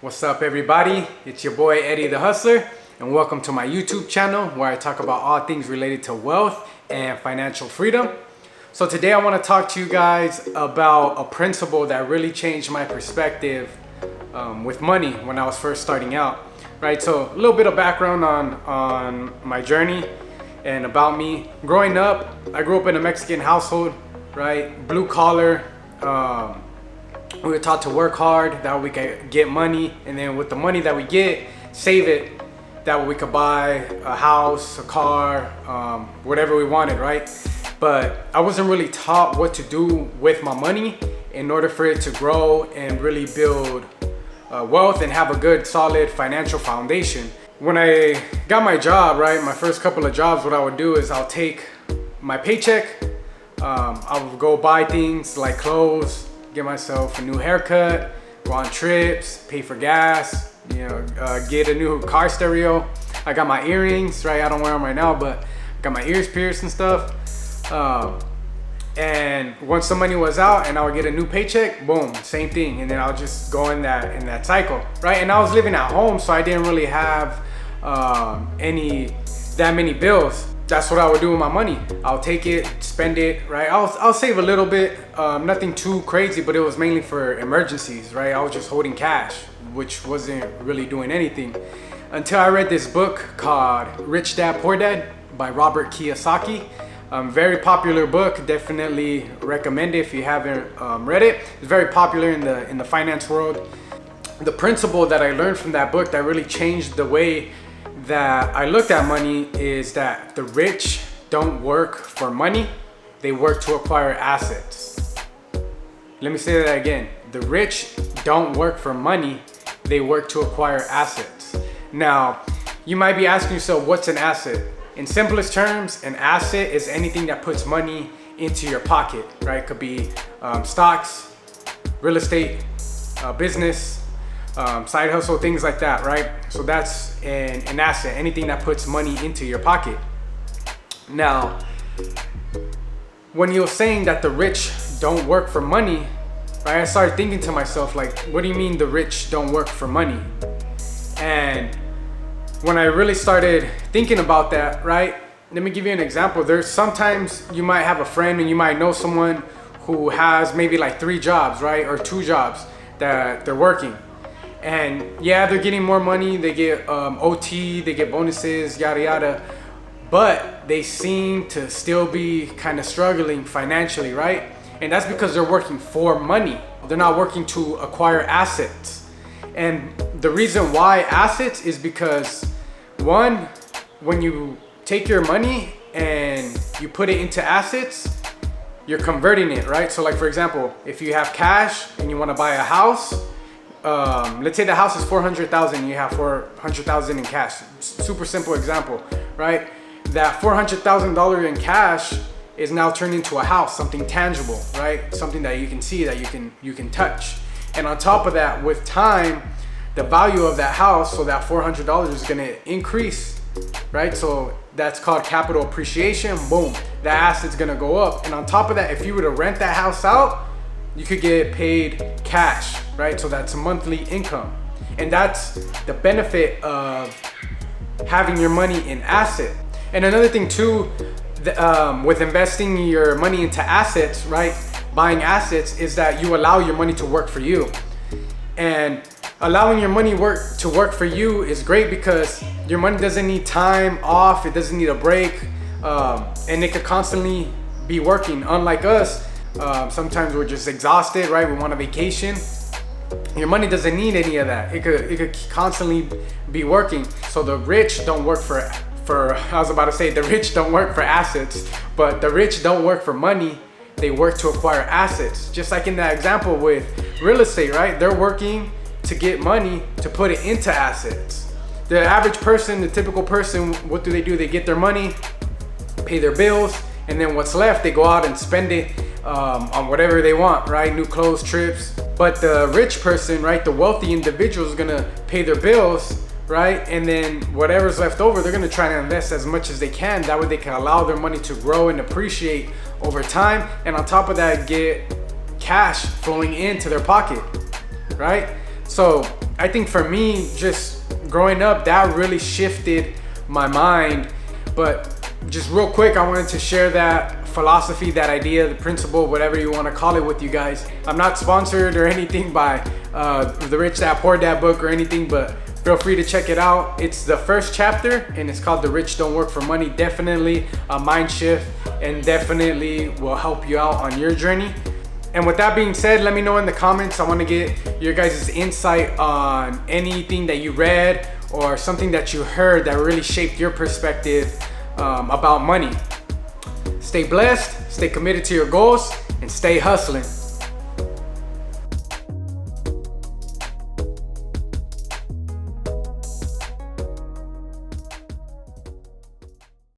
What's up, everybody? It's your boy Eddie the Hustler, and welcome to my YouTube channel where I talk about all things related to wealth and financial freedom. So today I want to talk to you guys about a principle that really changed my perspective with money when I was first starting out, right? So a little bit of background on my journey and about me. Growing up, I grew up in a Mexican household, right? Blue collar. We were taught to work hard, that we could get money, and then with the money that we get, save it, that way we could buy a house, a car, whatever we wanted, right? But I wasn't really taught what to do with my money in order for it to grow and really build wealth and have a good, solid financial foundation. When I got my job, right, my first couple of jobs, what I would do is I'll take my paycheck, I would go buy things like clothes, get myself a new haircut, go on trips, pay for gas, get a new car stereo. I got my earrings, right? I don't wear them right now, but I got my ears pierced and stuff. And once the money was out and I would get a new paycheck, boom, same thing. And then I'll just go in that cycle, right? And I was living at home, so I didn't really have that many bills. That's what I would do with my money. I'll take it, spend it, right? I'll save a little bit, nothing too crazy, but it was mainly for emergencies, right? I was just holding cash, which wasn't really doing anything. Until I read this book called Rich Dad, Poor Dad by Robert Kiyosaki. Very popular book, definitely recommend it if you haven't read it. It's very popular in the finance world. The principle that I learned from that book that really changed the way that I looked at money is that the rich don't work for money, they work to acquire assets. Let me say that again. The rich don't work for money, they work to acquire assets. Now, you might be asking yourself, what's an asset? In simplest terms, an asset is anything that puts money into your pocket, right? It could be stocks, real estate, business, side hustle, things like that, right? So that's an asset, anything that puts money into your pocket. Now, when you're saying that the rich don't work for money, right, I started thinking to myself, like, what do you mean the rich don't work for money? And when I really started thinking about that, right, let me give you an example. There's sometimes you might have a friend and you might know someone who has maybe like 3 jobs, right, or 2 jobs that they're working. And yeah, they're getting more money, they get OT, they get bonuses, yada yada, but they seem to still be kind of struggling financially, right? And that's because they're working for money. They're not working to acquire assets. And the reason why assets is because, one, when you take your money and you put it into assets, you're converting it, right? So like, for example, if you have cash and you want to buy a house, let's say the house is 400,000, you have 400,000 in cash. Super simple example, right? That $400,000 in cash is now turned into a house, something tangible, right? Something that you can see, that you can touch. And on top of that, with time, the value of that house, so that $400 is gonna increase, right? So that's called capital appreciation. Boom, that asset's gonna go up. And on top of that, if you were to rent that house out, you could get paid cash, right? So that's a monthly income. And that's the benefit of having your money in asset. And another thing too, with investing your money into assets, right? Buying assets, is that you allow your money to work for you. And allowing your money to work for you is great because your money doesn't need time off, it doesn't need a break, and it could constantly be working. Unlike us, sometimes we're just exhausted, right? We want a vacation. Your money doesn't need any of that. It could constantly be working. So the rich don't work for I was about to say the rich don't work for assets, but the rich don't work for money, they work to acquire assets. Just like in that example with real estate, right? They're working to get money to put it into assets. The average person, the typical person, what do? They get their money, pay their bills, and then what's left, they go out and spend it on whatever they want, right? New clothes, trips. But the rich person, right, the wealthy individual is gonna pay their bills, right? And then whatever's left over, they're gonna try to invest as much as they can. That way they can allow their money to grow and appreciate over time. And on top of that, get cash flowing into their pocket, right? So I think for me, just growing up, that really shifted my mind. But just real quick, I wanted to share that philosophy, that idea, the principle, whatever you want to call it with you guys. I'm not sponsored or anything by the Rich Dad Poor Dad book or anything, but feel free to check it out. It's the first chapter and it's called The Rich Don't Work for Money. Definitely a mind shift and definitely will help you out on your journey. And with that being said, let me know in the comments. I want to get your guys' insight on anything that you read or something that you heard that really shaped your perspective about money. Stay blessed, stay committed to your goals, and stay hustling.